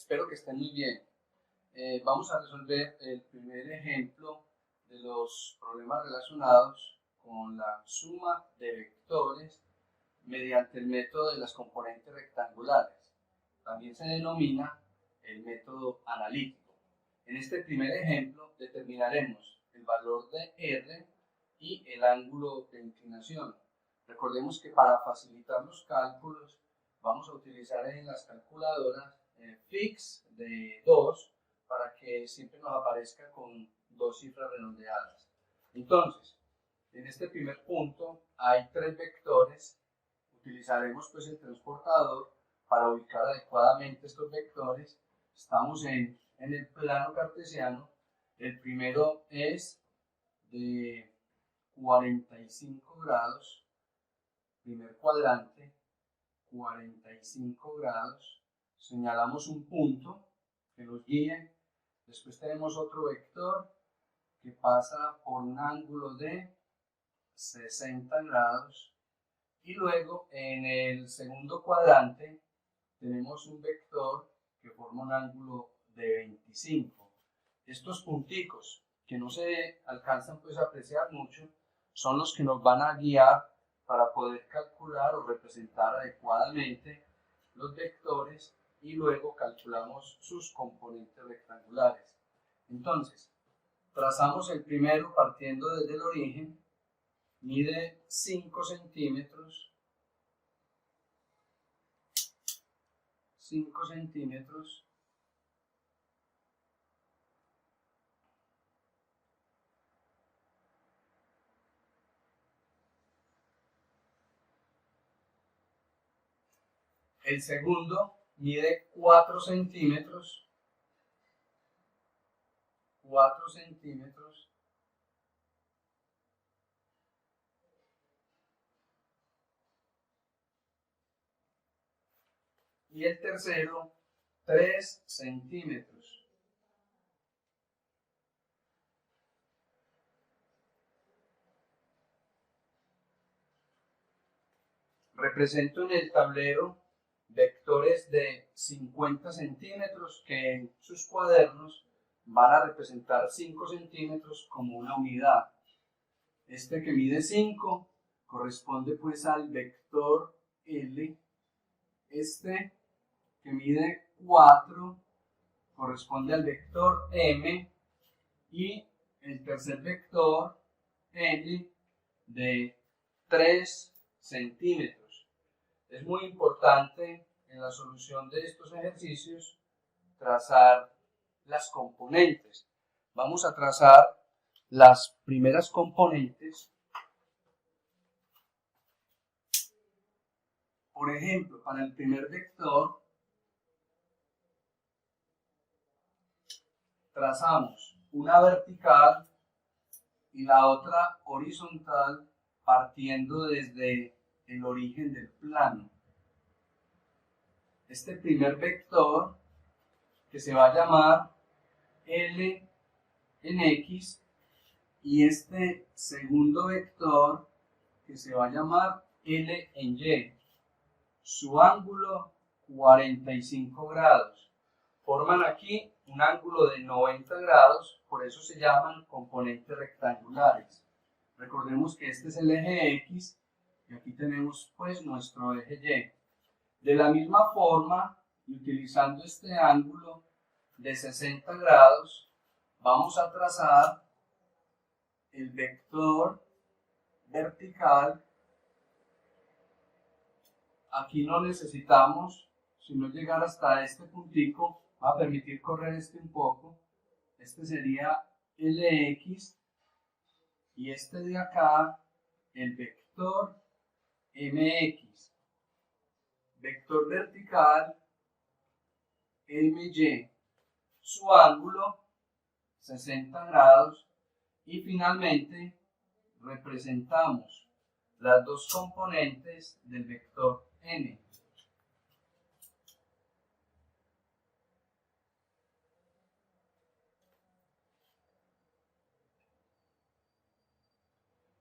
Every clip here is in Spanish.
Espero que estén muy bien. Vamos a resolver el primer ejemplo de los problemas relacionados con la suma de vectores mediante el método de las componentes rectangulares. También se denomina el método analítico. En este primer ejemplo determinaremos el valor de R y el ángulo de inclinación. Recordemos que para facilitar los cálculos vamos a utilizar en las calculadoras fix de 2 para que siempre nos aparezca con dos cifras redondeadas. Entonces, en este primer punto hay tres vectores. Utilizaremos pues el transportador para ubicar adecuadamente estos vectores. Estamos en el plano cartesiano. El primero es de 45 grados, primer cuadrante, 45 grados. Señalamos un punto que nos guíe. Después tenemos otro vector que pasa por un ángulo de 60 grados. Y luego en el segundo cuadrante tenemos un vector que forma un ángulo de 25. Estos punticos que no se alcanzan pues a apreciar mucho son los que nos van a guiar para poder calcular o representar adecuadamente los vectores y luego calculamos sus componentes rectangulares. Entonces, trazamos el primero partiendo desde el origen, mide 5 centímetros, 5 centímetros. El segundo mide 4 centímetros, 4 centímetros. Y el tercero, 3 centímetros. Represento en el tablero vectores de 50 centímetros que en sus cuadernos van a representar 5 centímetros como una unidad. Este que mide 5 corresponde pues al vector L. Este que mide 4 corresponde al vector M, y el tercer vector N de 3 centímetros. Es muy importante en la solución de estos ejercicios trazar las componentes. Vamos a trazar las primeras componentes. Por ejemplo, para el primer vector trazamos una vertical y la otra horizontal partiendo desde el origen del plano. Este primer vector, que se va a llamar L en X, y este segundo vector, que se va a llamar L en Y. Su ángulo 45 grados. Forman aquí un ángulo de 90 grados, por eso se llaman componentes rectangulares. Recordemos que este es el eje X y aquí tenemos pues nuestro eje Y. De la misma forma, y utilizando este ángulo de 60 grados, vamos a trazar el vector vertical. Aquí no necesitamos sino llegar hasta este puntico. Va a permitir correr este un poco. Este sería LX y este de acá el vector MX. Vector vertical MY. Su ángulo 60 grados. Y finalmente representamos las dos componentes del vector N.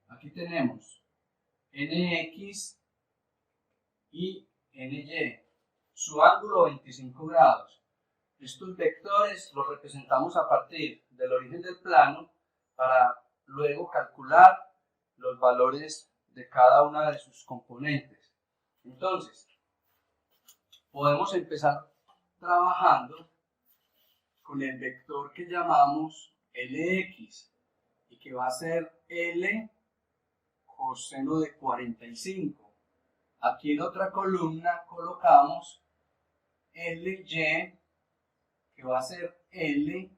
Aquí tenemos NX y NY, su ángulo 25 grados. Estos vectores los representamos a partir del origen del plano para luego calcular los valores de cada una de sus componentes. Entonces, podemos empezar trabajando con el vector que llamamos Lx y que va a ser L coseno de 45. Aquí en otra columna colocamos Ly, que va a ser L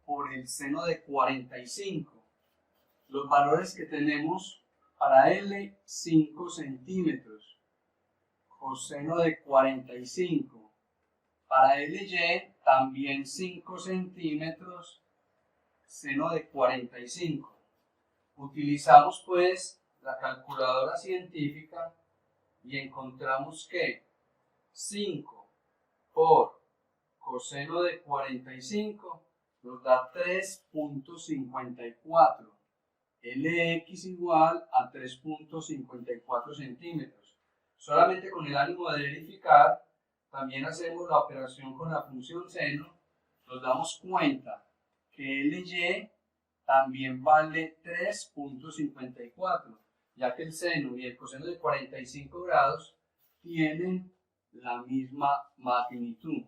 por el seno de 45. Los valores que tenemos para L, 5 centímetros. Coseno de 45. Para Ly, también 5 centímetros. Seno de 45. Utilizamos pues la calculadora científica y encontramos que 5 por coseno de 45 nos da 3.54. Lx igual a 3.54 centímetros. Solamente con el ánimo de verificar, también hacemos la operación con la función seno, nos damos cuenta que Ly también vale 3.54, ya que el seno y el coseno de 45 grados tienen la misma magnitud.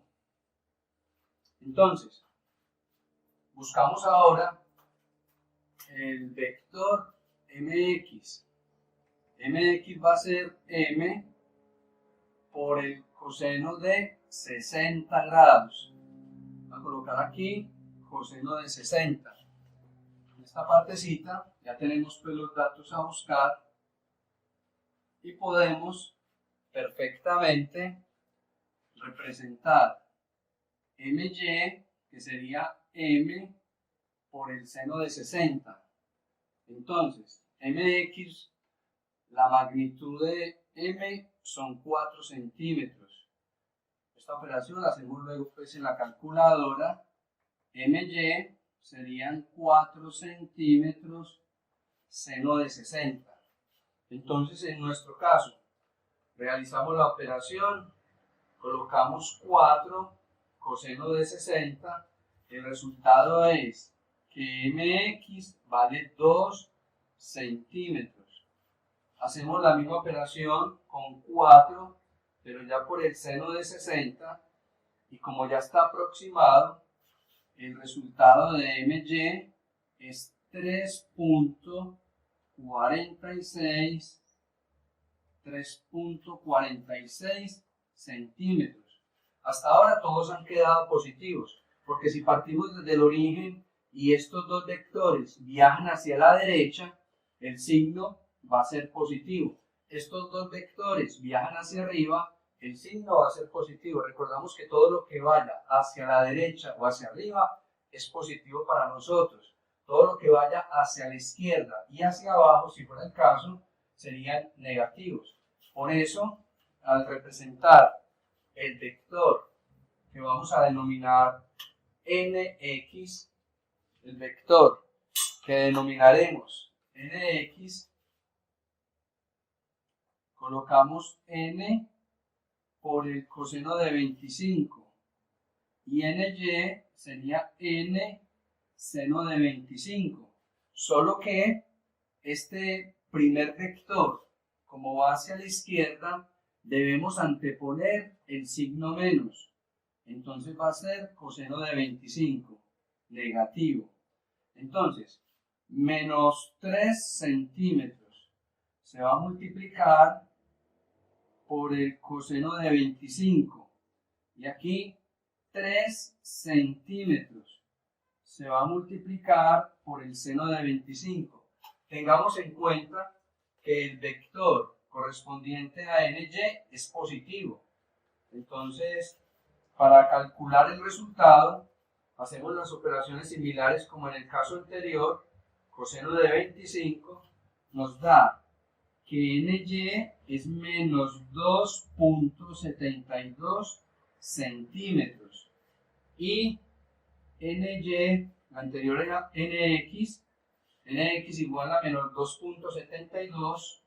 Entonces, buscamos ahora el vector mx. Mx va a ser m por el coseno de 60 grados. Voy a colocar aquí coseno de 60. En esta partecita ya tenemos pues los datos a buscar y podemos perfectamente representar my, que sería m por el seno de 60. Entonces, mx, la magnitud de m son 4 centímetros. Esta operación la hacemos luego pues en la calculadora. My serían 4 centímetros seno de 60. Entonces, en nuestro caso, realizamos la operación, colocamos 4 coseno de 60, el resultado es que mx vale 2 centímetros. Hacemos la misma operación con 4, pero ya por el seno de 60, y como ya está aproximado, el resultado de my es 3.46 centímetros. Hasta ahora todos han quedado positivos, porque si partimos desde el origen y estos dos vectores viajan hacia la derecha, el signo va a ser positivo. Estos dos vectores viajan hacia arriba, el signo va a ser positivo. Recordamos que todo lo que vaya hacia la derecha o hacia arriba es positivo para nosotros. Todo lo que vaya hacia la izquierda y hacia abajo, si fuera el caso, serían negativos. Por eso, al representar el vector que vamos a denominar nx, el vector que denominaremos nx, colocamos n por el coseno de 25 y ny sería n seno de 25, solo que este primer vector, como va hacia la izquierda, debemos anteponer el signo menos. Entonces va a ser coseno de 25, negativo. Entonces, menos 3 centímetros se va a multiplicar por el coseno de 25. Y aquí 3 centímetros se va a multiplicar por el seno de 25. Tengamos en cuenta que el vector correspondiente a ny es positivo. Entonces, para calcular el resultado, hacemos las operaciones similares como en el caso anterior. Coseno de 25 nos da que ny es menos 2.72 centímetros y ny, la anterior era nx igual a menos 2.72,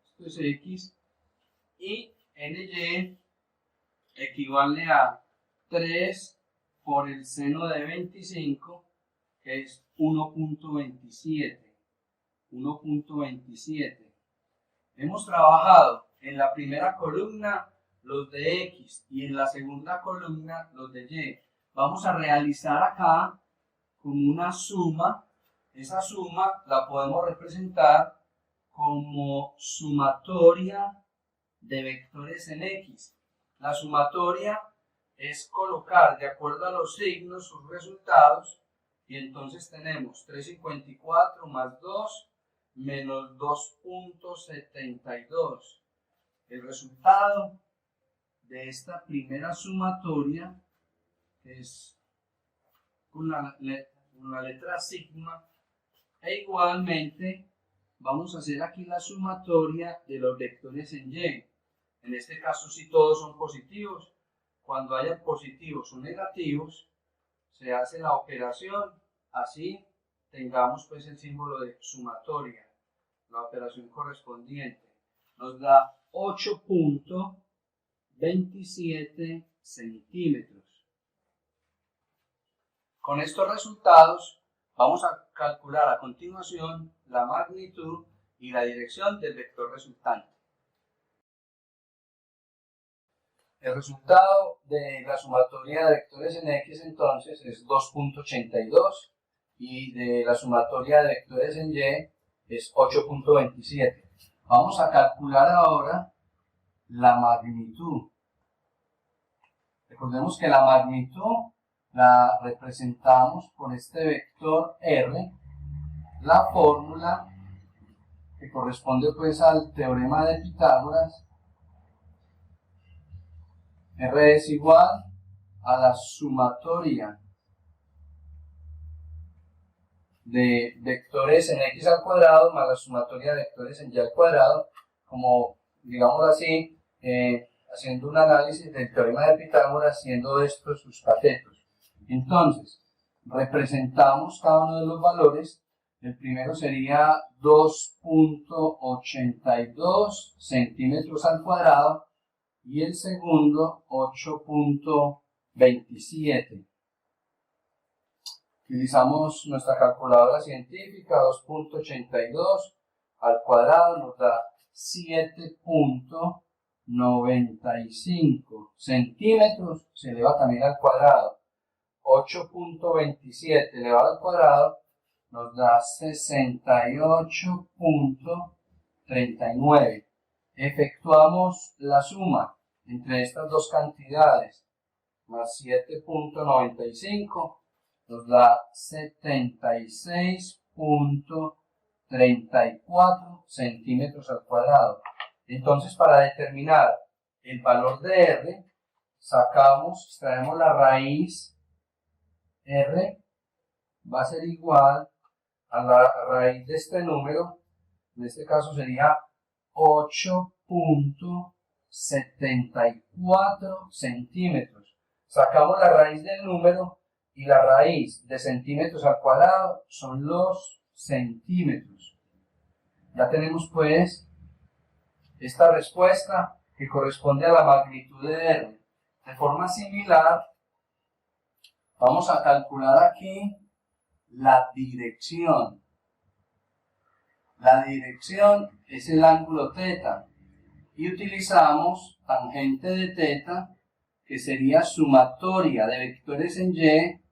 esto es x, y ny equivale a 3 por el seno de 25, que es 1.27. 1.27. Hemos trabajado en la primera columna los de X y en la segunda columna los de Y. Vamos a realizar acá como una suma. Esa suma la podemos representar como sumatoria de vectores en X. La sumatoria es colocar de acuerdo a los signos sus resultados y entonces tenemos 354 más 2 menos 2.72. El resultado de esta primera sumatoria es una letra sigma, e igualmente vamos a hacer aquí la sumatoria de los vectores en Y. En este caso, si todos son positivos, cuando haya positivos o negativos, se hace la operación, así tengamos pues el símbolo de sumatoria, la operación correspondiente. Nos da 8.27 centímetros. Con estos resultados vamos a calcular a continuación la magnitud y la dirección del vector resultante. El resultado de la sumatoria de vectores en X entonces es 2.82 y de la sumatoria de vectores en Y es 8.27. Vamos a calcular ahora la magnitud. Recordemos que la magnitud la representamos por este vector R, la fórmula que corresponde pues al teorema de Pitágoras. R es igual a la sumatoria de vectores en X al cuadrado más la sumatoria de vectores en Y al cuadrado, como digamos así, haciendo un análisis del teorema de Pitágoras, siendo estos sus catetos. Entonces, representamos cada uno de los valores. El primero sería 2.82 centímetros al cuadrado y el segundo 8.27. Utilizamos nuestra calculadora científica. 2.82 al cuadrado nos da 7.95 centímetros, se eleva también al cuadrado. 8.27 elevado al cuadrado nos da 68.39. Efectuamos la suma entre estas dos cantidades, más 7.95 nos da 76.34 centímetros al cuadrado. Entonces, para determinar el valor de R, extraemos la raíz. R va a ser igual a la raíz de este número, en este caso sería 8.74 centímetros. Sacamos la raíz del número y la raíz de centímetros al cuadrado son los centímetros. Ya tenemos pues esta respuesta que corresponde a la magnitud de R. De forma similar, vamos a calcular aquí la dirección. La dirección es el ángulo θ y utilizamos tangente de θ, que sería sumatoria de vectores en Y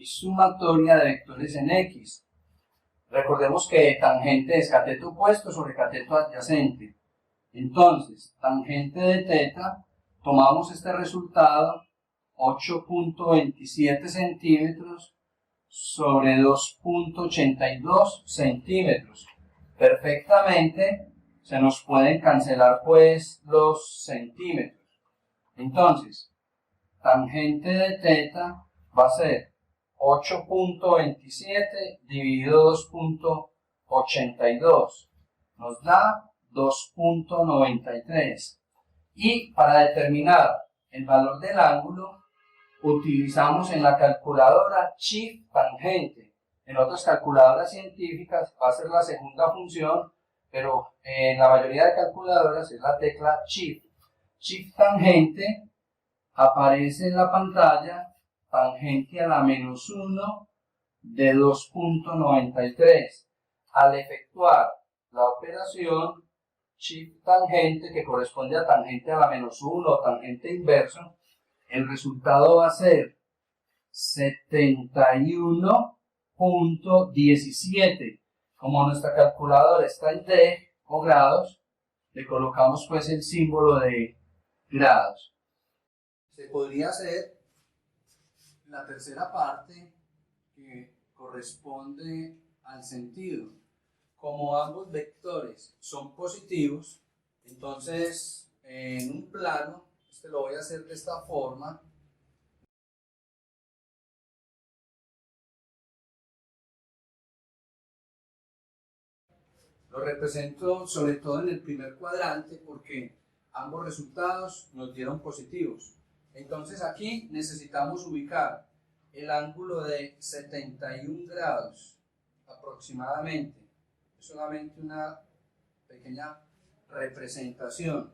y sumatoria de vectores en X. Recordemos que tangente es cateto opuesto sobre cateto adyacente. Entonces, tangente de θ, tomamos este resultado, 8.27 centímetros sobre 2.82 centímetros. Perfectamente se nos pueden cancelar pues los centímetros. Entonces, tangente de θ va a ser 8.27 dividido 2.82. Nos da 2.93. Y para determinar el valor del ángulo, utilizamos en la calculadora shift tangente. En otras calculadoras científicas va a ser la segunda función, pero en la mayoría de calculadoras es la tecla shift. Shift tangente aparece en la pantalla tangente a la menos 1 de 2.93. Al efectuar la operación shift tangente, que corresponde a tangente a la menos 1 o tangente inverso, el resultado va a ser 71.17. Como nuestra calculadora está en D o grados, le colocamos pues el símbolo de grados. Se podría hacer la tercera parte, que corresponde al sentido. Como ambos vectores son positivos, entonces en un plano, lo voy a hacer de esta forma. Lo represento sobre todo en el primer cuadrante porque ambos resultados nos dieron positivos. Entonces aquí necesitamos ubicar el ángulo de 71 grados aproximadamente. Es solamente una pequeña representación.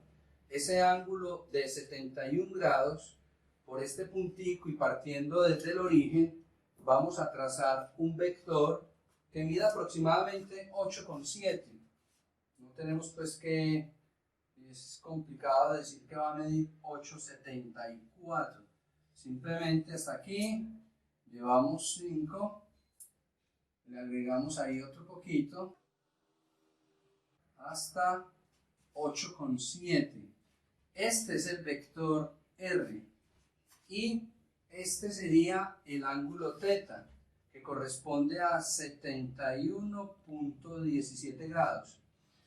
Ese ángulo de 71 grados, por este puntico y partiendo desde el origen, vamos a trazar un vector que mida aproximadamente 8,7. No tenemos pues que, es complicado decir que va a medir 8,74. Simplemente hasta aquí llevamos 5, le agregamos ahí otro poquito, hasta 8,7. Este es el vector R y este sería el ángulo θ, que corresponde a 71.17 grados.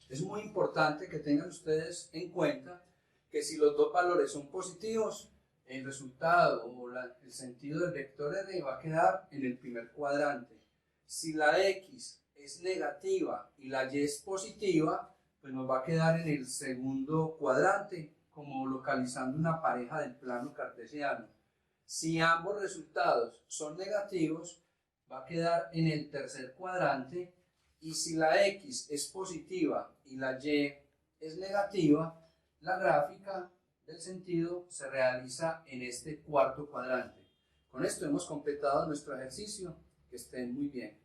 Es muy importante que tengan ustedes en cuenta que si los dos valores son positivos, el resultado o el sentido del vector R va a quedar en el primer cuadrante. Si la X es negativa y la Y es positiva, pues nos va a quedar en el segundo cuadrante, como localizando una pareja del plano cartesiano. Si ambos resultados son negativos, va a quedar en el tercer cuadrante, y si la X es positiva y la Y es negativa, la gráfica del sentido se realiza en este cuarto cuadrante. Con esto hemos completado nuestro ejercicio. Que estén muy bien.